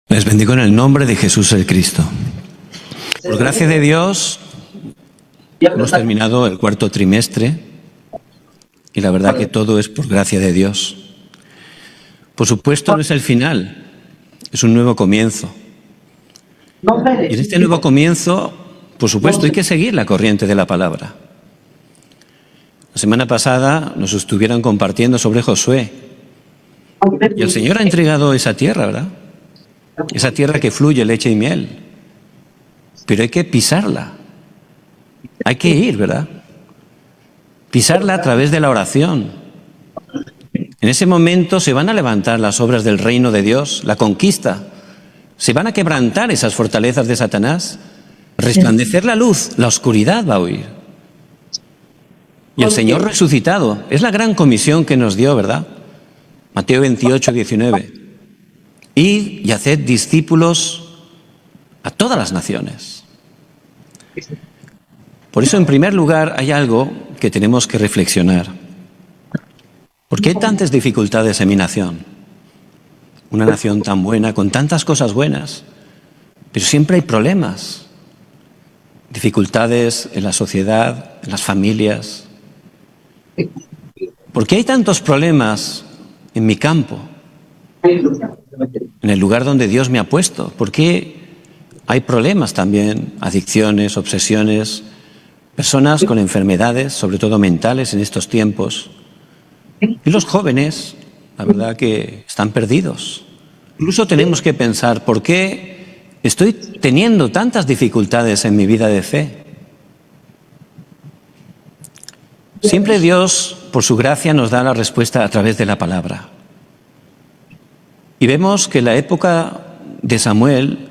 Les bendigo en el nombre de Jesús el Cristo. Por gracia de Dios, hemos terminado el cuarto trimestre y la verdad que todo es por gracia de Dios. Por supuesto, no es el final, es un nuevo comienzo. Y en este nuevo comienzo, por supuesto, hay que seguir la corriente de la palabra. La semana pasada nos estuvieron compartiendo sobre Josué. Y el Señor ha entregado esa tierra, ¿verdad? Esa tierra que fluye leche y miel. Pero hay que pisarla. Hay que ir, ¿verdad? Pisarla a través de la oración. En ese momento se van a levantar las obras del reino de Dios, la conquista. Se van a quebrantar esas fortalezas de Satanás. Resplandecer la luz, la oscuridad va a huir. Y el Señor resucitado, es la gran comisión que nos dio, ¿verdad? Mateo 28, 19. Id y haced discípulos a todas las naciones. Por eso, en primer lugar, hay algo que tenemos que reflexionar. ¿Por qué hay tantas dificultades en mi nación? Una nación tan buena, con tantas cosas buenas, pero siempre hay problemas. Dificultades en la sociedad, en las familias. ¿Por qué hay tantos problemas en mi campo? En el lugar donde Dios me ha puesto. ¿Por qué hay problemas también? Adicciones, obsesiones, personas con enfermedades, sobre todo mentales en estos tiempos. Y los jóvenes, la verdad que están perdidos. Incluso tenemos que pensar, ¿por qué estoy teniendo tantas dificultades en mi vida de fe? Siempre Dios, por su gracia, nos da la respuesta a través de la palabra. Y vemos que la época de Samuel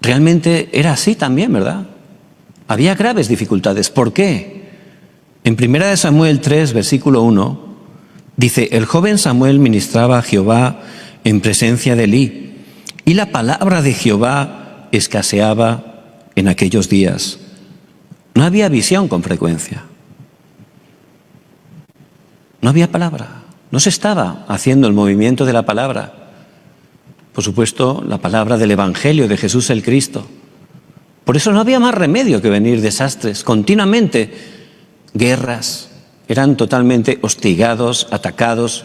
realmente era así también, ¿verdad? Había graves dificultades. ¿Por qué? En 1 Samuel 3, versículo 1, dice: el joven Samuel ministraba a Jehová en presencia de Elí, y la palabra de Jehová escaseaba en aquellos días. No había visión con frecuencia. No había palabra. No se estaba haciendo el movimiento de la palabra. Por supuesto, la palabra del Evangelio de Jesús el Cristo. Por eso no había más remedio que venir desastres. Continuamente, guerras. Eran totalmente hostigados, atacados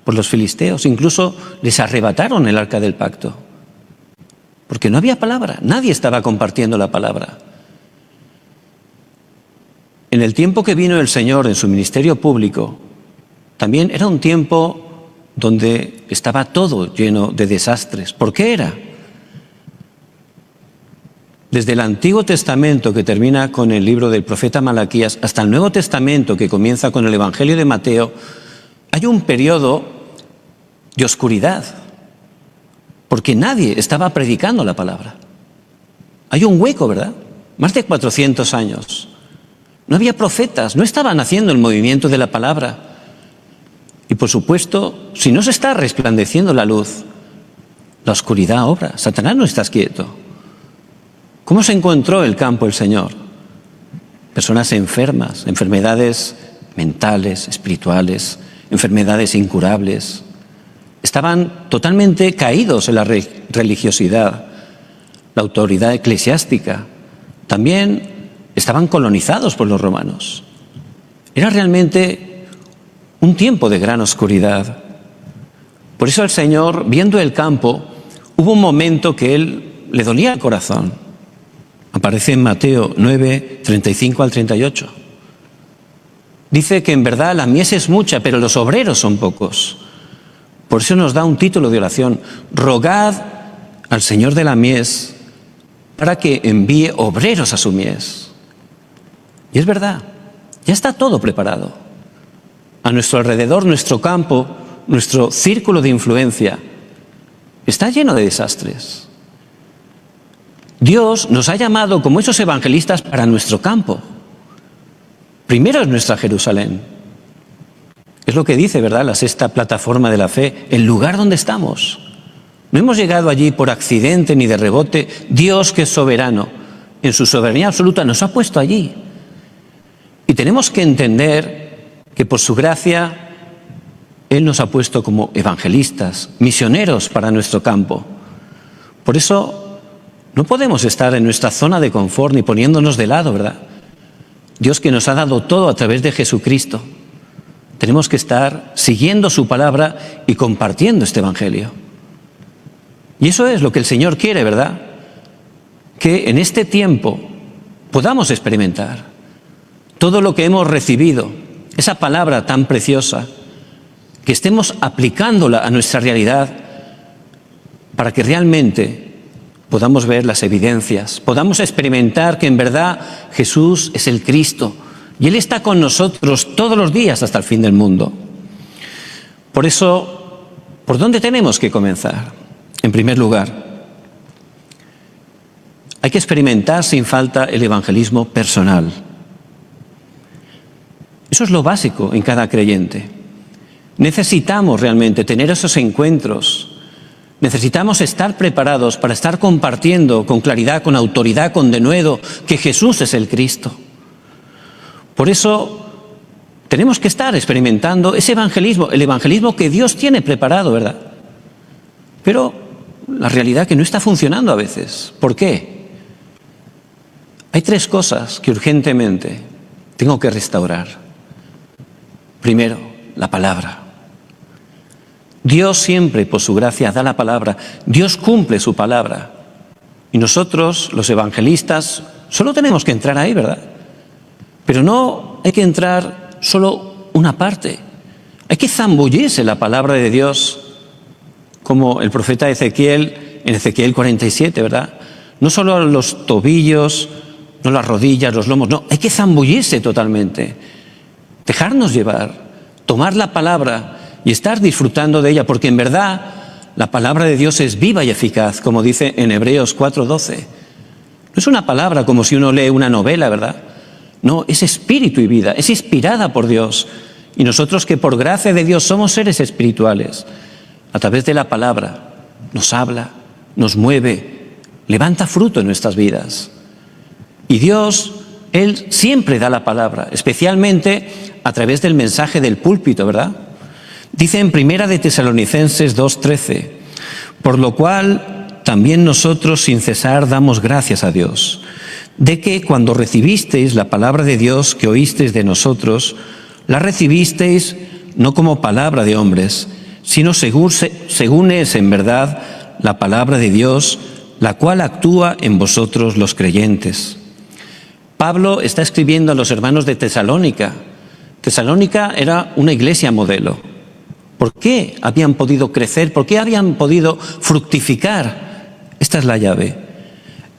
por los filisteos. Incluso les arrebataron el arca del pacto. Porque no había palabra. Nadie estaba compartiendo la palabra. En el tiempo que vino el Señor en su ministerio público, también era un tiempo donde estaba todo lleno de desastres. ¿Por qué era? Desde el Antiguo Testamento, que termina con el libro del profeta Malaquías, hasta el Nuevo Testamento, que comienza con el Evangelio de Mateo, hay un periodo de oscuridad, porque nadie estaba predicando la palabra. Hay un hueco, ¿verdad? Más de 400 años. No había profetas, no estaban haciendo el movimiento de la palabra. Y por supuesto, si no se está resplandeciendo la luz, la oscuridad obra. Satanás no está quieto. ¿Cómo se encontró el campo el Señor? Personas enfermas, enfermedades mentales, espirituales, enfermedades incurables. Estaban totalmente caídos en la religiosidad, la autoridad eclesiástica. También estaban colonizados por los romanos. Era realmente un tiempo de gran oscuridad. Por eso el Señor, viendo el campo, hubo un momento que Él le dolía el corazón. Aparece en Mateo 9, 35 al 38. Dice que en verdad la mies es mucha, pero los obreros son pocos. Por eso nos da un título de oración: rogad al Señor de la mies para que envíe obreros a su mies. Y es verdad, ya está todo preparado. A nuestro alrededor, nuestro campo, nuestro círculo de influencia está lleno de desastres. Dios nos ha llamado como esos evangelistas para nuestro campo. Primero es nuestra Jerusalén. Es lo que dice, ¿verdad?, la sexta plataforma de la fe, el lugar donde estamos. No hemos llegado allí por accidente ni de rebote. Dios, que es soberano, en su soberanía absoluta nos ha puesto allí. Y tenemos que entender que por su gracia Él nos ha puesto como evangelistas, misioneros para nuestro campo. Por eso no podemos estar en nuestra zona de confort ni poniéndonos de lado, ¿verdad? Dios que nos ha dado todo a través de Jesucristo. Tenemos que estar siguiendo su palabra y compartiendo este evangelio. Y eso es lo que el Señor quiere, ¿verdad? Que en este tiempo podamos experimentar todo lo que hemos recibido, esa palabra tan preciosa, que estemos aplicándola a nuestra realidad para que realmente podamos ver las evidencias, podamos experimentar que en verdad Jesús es el Cristo y Él está con nosotros todos los días hasta el fin del mundo. Por eso, ¿por dónde tenemos que comenzar? En primer lugar, hay que experimentar sin falta el evangelismo personal. Eso es lo básico en cada creyente. Necesitamos realmente tener esos encuentros. Necesitamos estar preparados para estar compartiendo con claridad, con autoridad, con denuedo, que Jesús es el Cristo. Por eso tenemos que estar experimentando ese evangelismo, el evangelismo que Dios tiene preparado, ¿verdad? Pero la realidad es que no está funcionando a veces. ¿Por qué? Hay tres cosas que urgentemente tengo que restaurar. Primero, la palabra. Dios siempre, por su gracia, da la palabra. Dios cumple su palabra. Y nosotros, los evangelistas, solo tenemos que entrar ahí, ¿verdad? Pero no hay que entrar solo una parte. Hay que zambullirse la palabra de Dios, como el profeta Ezequiel, en Ezequiel 47, ¿verdad? No solo los tobillos, no las rodillas, los lomos, no, hay que zambullirse totalmente. Dejarnos llevar, tomar la palabra y estar disfrutando de ella, porque en verdad la palabra de Dios es viva y eficaz, como dice en Hebreos 4:12. No es una palabra como si uno lee una novela, ¿verdad? No, es espíritu y vida, es inspirada por Dios. Y nosotros que por gracia de Dios somos seres espirituales, a través de la palabra nos habla, nos mueve, levanta fruto en nuestras vidas. Y Dios, Él siempre da la palabra, especialmente a través del mensaje del púlpito, ¿verdad? Dice en Primera de Tesalonicenses 2:13, por lo cual también nosotros sin cesar damos gracias a Dios, de que cuando recibisteis la palabra de Dios que oísteis de nosotros, la recibisteis no como palabra de hombres, sino según es en verdad la palabra de Dios, la cual actúa en vosotros los creyentes. Pablo está escribiendo a los hermanos de Tesalónica. Tesalónica era una iglesia modelo. ¿Por qué habían podido crecer? ¿Por qué habían podido fructificar? Esta es la llave.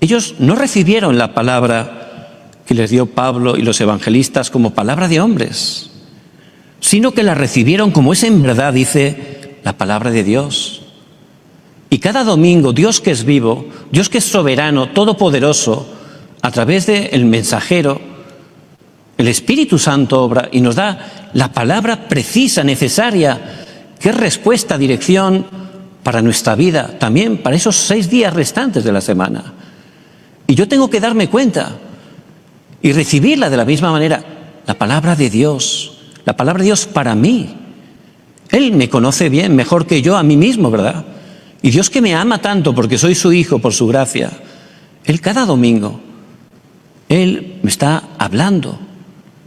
Ellos no recibieron la palabra que les dio Pablo y los evangelistas como palabra de hombres, sino que la recibieron como es en verdad, dice, la palabra de Dios. Y cada domingo, Dios que es vivo, Dios que es soberano, todopoderoso, a través del mensajero, el Espíritu Santo obra y nos da la palabra precisa, necesaria, que es respuesta, dirección para nuestra vida, también para esos 6 días restantes de la semana. Y yo tengo que darme cuenta y recibirla de la misma manera, la palabra de Dios para mí. Él me conoce bien, mejor que yo a mí mismo, ¿verdad? Y Dios que me ama tanto porque soy su hijo por su gracia, Él cada domingo, Él me está hablando,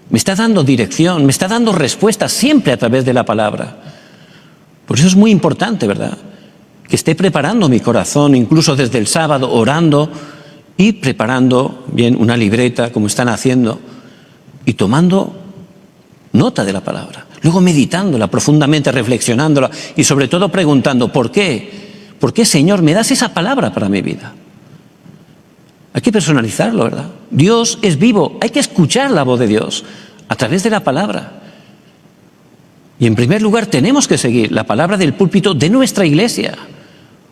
me está dando dirección, me está dando respuestas siempre a través de la palabra. Por eso es muy importante, ¿verdad?, que esté preparando mi corazón, incluso desde el sábado, orando y preparando bien una libreta, como están haciendo, y tomando nota de la palabra, luego meditándola profundamente, reflexionándola y sobre todo preguntando, ¿por qué? ¿Por qué, Señor, me das esa palabra para mi vida? Hay que personalizarlo, ¿verdad? Dios es vivo, hay que escuchar la voz de Dios a través de la palabra. Y en primer lugar tenemos que seguir la palabra del púlpito de nuestra iglesia,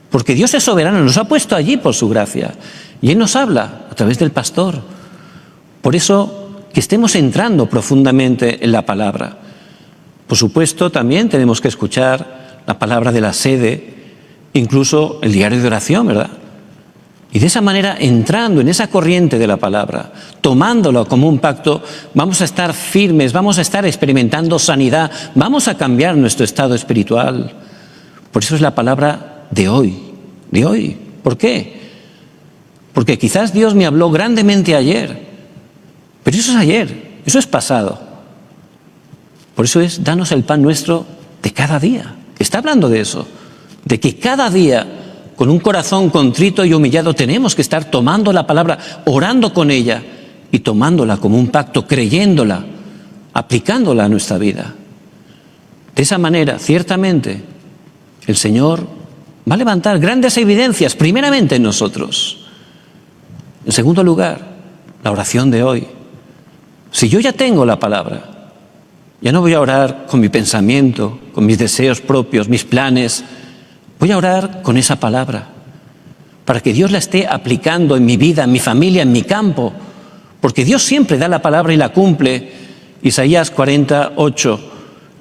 porque Dios es soberano, nos ha puesto allí por su gracia y Él nos habla a través del pastor. Por eso que estemos entrando profundamente en la palabra. Por supuesto también tenemos que escuchar la palabra de la sede, incluso el diario de oración, ¿verdad? Y de esa manera, entrando en esa corriente de la palabra, tomándolo como un pacto, vamos a estar firmes, vamos a estar experimentando sanidad, vamos a cambiar nuestro estado espiritual. Por eso es la palabra de hoy, ¿Por qué? Porque quizás Dios me habló grandemente ayer, pero eso es ayer, eso es pasado. Por eso es, danos el pan nuestro de cada día. Está hablando de eso, de que cada día, con un corazón contrito y humillado, tenemos que estar tomando la palabra, orando con ella y tomándola como un pacto, creyéndola, aplicándola a nuestra vida. De esa manera, ciertamente, el Señor va a levantar grandes evidencias, primeramente en nosotros. En segundo lugar, la oración de hoy. Si yo ya tengo la palabra, ya no voy a orar con mi pensamiento, con mis deseos propios, mis planes. Voy a orar con esa palabra, para que Dios la esté aplicando en mi vida, en mi familia, en mi campo. Porque Dios siempre da la palabra y la cumple. Isaías 48,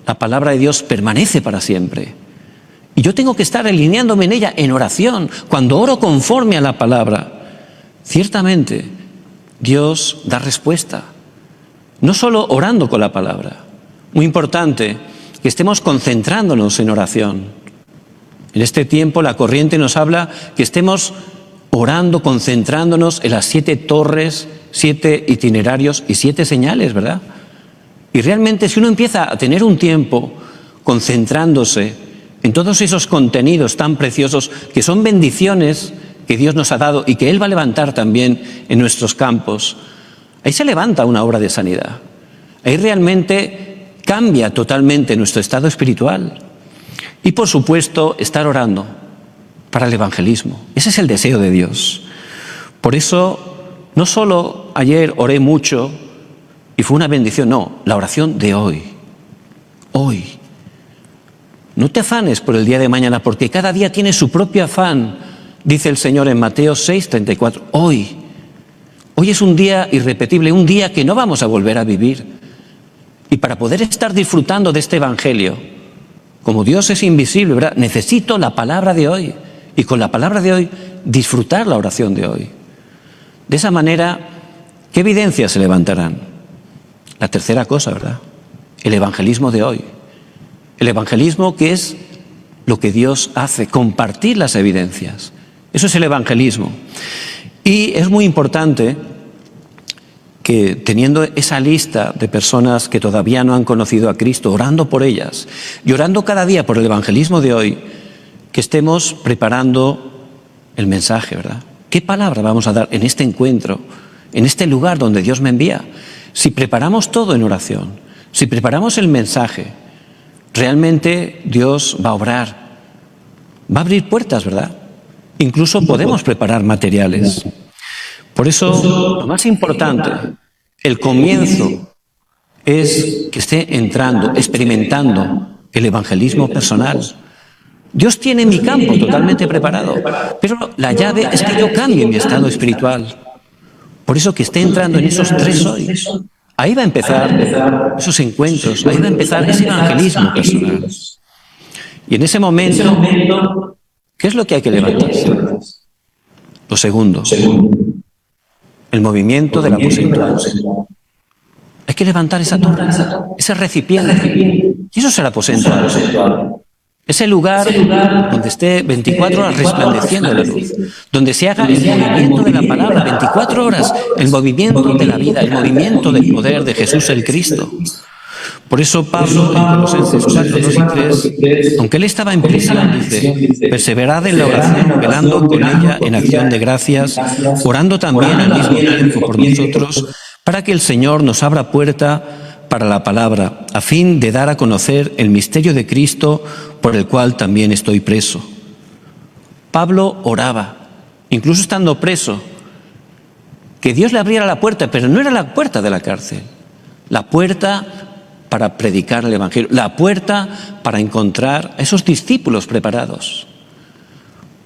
la palabra de Dios permanece para siempre. Y yo tengo que estar alineándome en ella en oración, cuando oro conforme a la palabra. Ciertamente, Dios da respuesta, no solo orando con la palabra. Muy importante que estemos concentrándonos en oración. En este tiempo la corriente nos habla que estemos orando, concentrándonos en las 7 torres, 7 itinerarios y 7 señales, ¿verdad? Y realmente si uno empieza a tener un tiempo concentrándose en todos esos contenidos tan preciosos que son bendiciones que Dios nos ha dado y que Él va a levantar también en nuestros campos, ahí se levanta una obra de sanidad. Ahí realmente cambia totalmente nuestro estado espiritual. Y por supuesto, estar orando para el evangelismo. Ese es el deseo de Dios. Por eso, no solo ayer oré mucho y fue una bendición, no, la oración de hoy. Hoy. No te afanes por el día de mañana, porque cada día tiene su propio afán, dice el Señor en Mateo 6:34. Hoy. Hoy es un día irrepetible, un día que no vamos a volver a vivir. Y para poder estar disfrutando de este evangelio, como Dios es invisible, ¿verdad?, necesito la palabra de hoy. Y con la palabra de hoy, disfrutar la oración de hoy. De esa manera, ¿qué evidencias se levantarán? La tercera cosa, ¿verdad? El evangelismo de hoy. El evangelismo que es lo que Dios hace, compartir las evidencias. Eso es el evangelismo. Y es muy importante que teniendo esa lista de personas que todavía no han conocido a Cristo, orando por ellas y orando cada día por el evangelismo de hoy, que estemos preparando el mensaje, ¿verdad? ¿Qué palabra vamos a dar en este encuentro, en este lugar donde Dios me envía? Si preparamos todo en oración, si preparamos el mensaje, realmente Dios va a obrar, va a abrir puertas, ¿verdad? Incluso podemos preparar materiales. Por eso, lo más importante, el comienzo, es que esté entrando, experimentando el evangelismo personal. Dios tiene mi campo totalmente preparado, pero la llave es que yo cambie mi estado espiritual. Por eso que esté entrando en esos 3 hoy. Ahí va a empezar esos encuentros, ahí va a empezar ese evangelismo personal. Y en ese momento, ¿qué es lo que hay que levantarse? Lo segundo. El movimiento del aposento alto. Hay que levantar esa torre, ese recipiente. Y eso es el aposento alto. Ese lugar donde esté 24 horas resplandeciendo la luz. Donde se haga el movimiento de la palabra, 24 horas, el movimiento de la vida, el movimiento del poder de Jesús el Cristo. Por eso Pablo, en Colosenses 4, 2 y 3, aunque él estaba en prisión, dice: perseverad en la oración, velando con ella en acción de gracias, orando también al mismo tiempo por nosotros, para que el Señor nos abra puerta para la palabra, a fin de dar a conocer el misterio de Cristo, por el cual también estoy preso. Pablo oraba, incluso estando preso, que Dios le abriera la puerta, pero no era la puerta de la cárcel, la puerta para predicar el evangelio, la puerta para encontrar a esos discípulos preparados.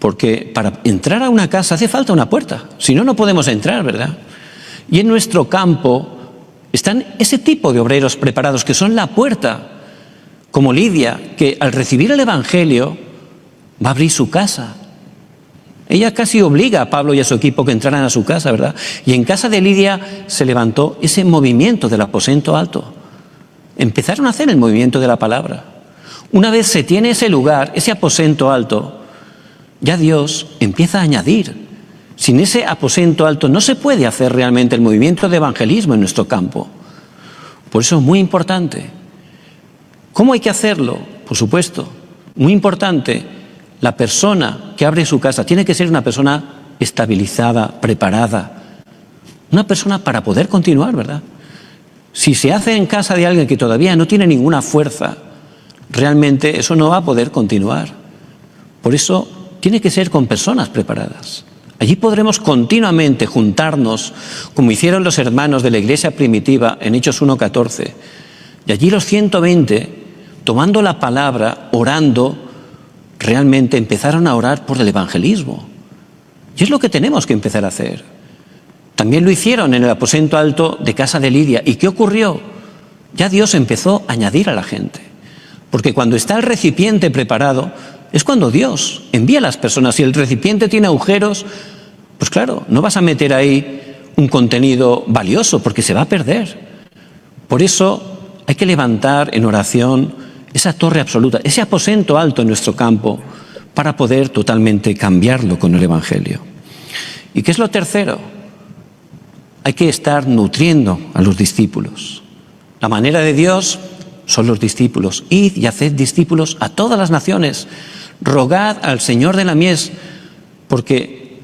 Porque para entrar a una casa hace falta una puerta, si no, no podemos entrar, ¿verdad? Y en nuestro campo están ese tipo de obreros preparados que son la puerta, como Lidia, que al recibir el evangelio va a abrir su casa. Ella casi obliga a Pablo y a su equipo que entraran a su casa, ¿verdad? Y en casa de Lidia se levantó ese movimiento del aposento alto. Empezaron a hacer el movimiento de la palabra. Una vez se tiene ese lugar, ese aposento alto, ya Dios empieza a añadir. Sin ese aposento alto no se puede hacer realmente el movimiento de evangelismo en nuestro campo. Por eso es muy importante. ¿Cómo hay que hacerlo? Por supuesto, muy importante, la persona que abre su casa tiene que ser una persona estabilizada, preparada. Una persona para poder continuar, ¿verdad? Si se hace en casa de alguien que todavía no tiene ninguna fuerza, realmente eso no va a poder continuar. Por eso tiene que ser con personas preparadas. Allí podremos continuamente juntarnos, como hicieron los hermanos de la iglesia primitiva en Hechos 1:14. Y allí los 120, tomando la palabra, orando, realmente empezaron a orar por el evangelismo. Y es lo que tenemos que empezar a hacer. También lo hicieron en el aposento alto de casa de Lidia. ¿Y qué ocurrió? Ya Dios empezó a añadir a la gente. Porque cuando está el recipiente preparado, es cuando Dios envía a las personas. Si el recipiente tiene agujeros, pues claro, no vas a meter ahí un contenido valioso porque se va a perder. Por eso hay que levantar en oración esa torre absoluta, ese aposento alto en nuestro campo para poder totalmente cambiarlo con el Evangelio. ¿Y qué es lo tercero? Hay que estar nutriendo a los discípulos. La manera de Dios son los discípulos. Id y haced discípulos a todas las naciones. Rogad al Señor de la mies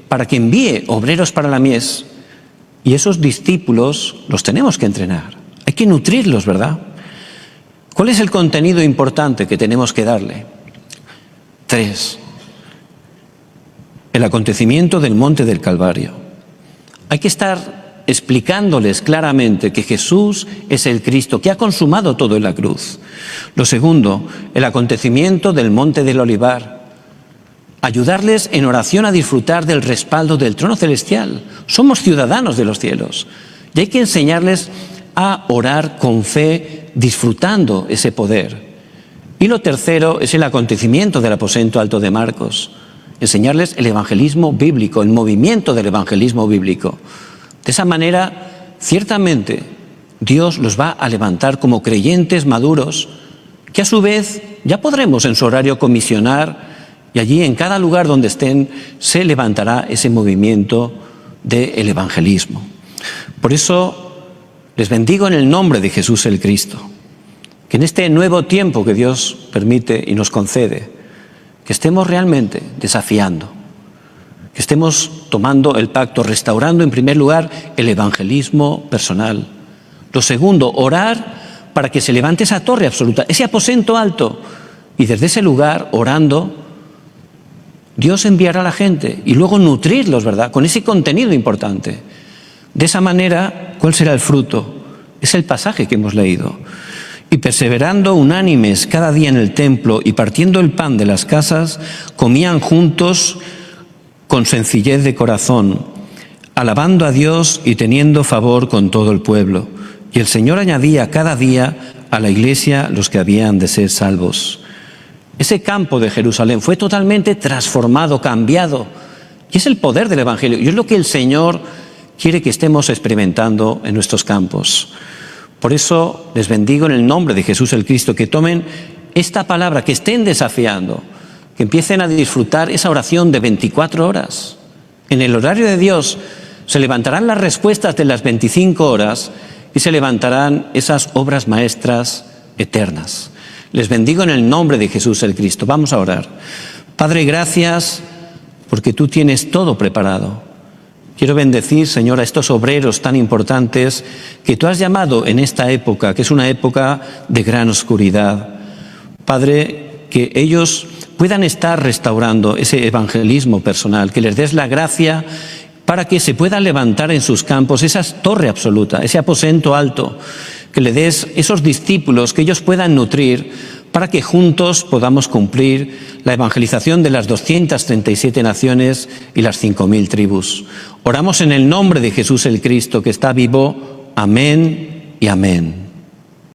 para que envíe obreros para la mies. Y esos discípulos los tenemos que entrenar. Hay que nutrirlos, ¿verdad? ¿Cuál es el contenido importante que tenemos que darle? 3. El acontecimiento del monte del Calvario. Hay que estar explicándoles claramente que Jesús es el Cristo, que ha consumado todo en la cruz. Lo segundo, el acontecimiento del monte del Olivar. Ayudarles en oración a disfrutar del respaldo del trono celestial. Somos ciudadanos de los cielos y hay que enseñarles a orar con fe, disfrutando ese poder. Y lo tercero es el acontecimiento del aposento alto de Marcos. Enseñarles el evangelismo bíblico, el movimiento del evangelismo bíblico. De esa manera, ciertamente, Dios los va a levantar como creyentes maduros, que a su vez ya podremos en su horario comisionar, y allí en cada lugar donde estén se levantará ese movimiento del evangelismo. Por eso les bendigo en el nombre de Jesús el Cristo, que en este nuevo tiempo que Dios permite y nos concede, que estemos realmente desafiando, que estemos tomando el pacto, restaurando en primer lugar el evangelismo personal. Lo segundo, orar para que se levante esa torre absoluta, ese aposento alto, y desde ese lugar, orando, Dios enviará a la gente y luego nutrirlos, ¿verdad?, con ese contenido importante. De esa manera, ¿cuál será el fruto? Es el pasaje que hemos leído. Y perseverando unánimes cada día en el templo y partiendo el pan de las casas, comían juntos con sencillez de corazón, alabando a Dios y teniendo favor con todo el pueblo. Y el Señor añadía cada día a la iglesia los que habían de ser salvos. Ese campo de Jerusalén fue totalmente transformado, cambiado. Y es el poder del Evangelio. Y es lo que el Señor quiere que estemos experimentando en nuestros campos. Por eso les bendigo en el nombre de Jesús el Cristo, que tomen esta palabra, que estén desafiando, que empiecen a disfrutar esa oración de 24 horas. En el horario de Dios se levantarán las respuestas de las 25 horas y se levantarán esas obras maestras eternas. Les bendigo en el nombre de Jesús el Cristo. Vamos a orar. Padre, gracias porque tú tienes todo preparado. Quiero bendecir, Señor, a estos obreros tan importantes que tú has llamado en esta época, que es una época de gran oscuridad. Padre, que ellos puedan estar restaurando ese evangelismo personal, que les des la gracia para que se puedan levantar en sus campos esa torre absoluta, ese aposento alto, que le des esos discípulos que ellos puedan nutrir para que juntos podamos cumplir la evangelización de las 237 naciones y las 5.000 tribus. Oramos en el nombre de Jesús el Cristo, que está vivo. Amén y amén.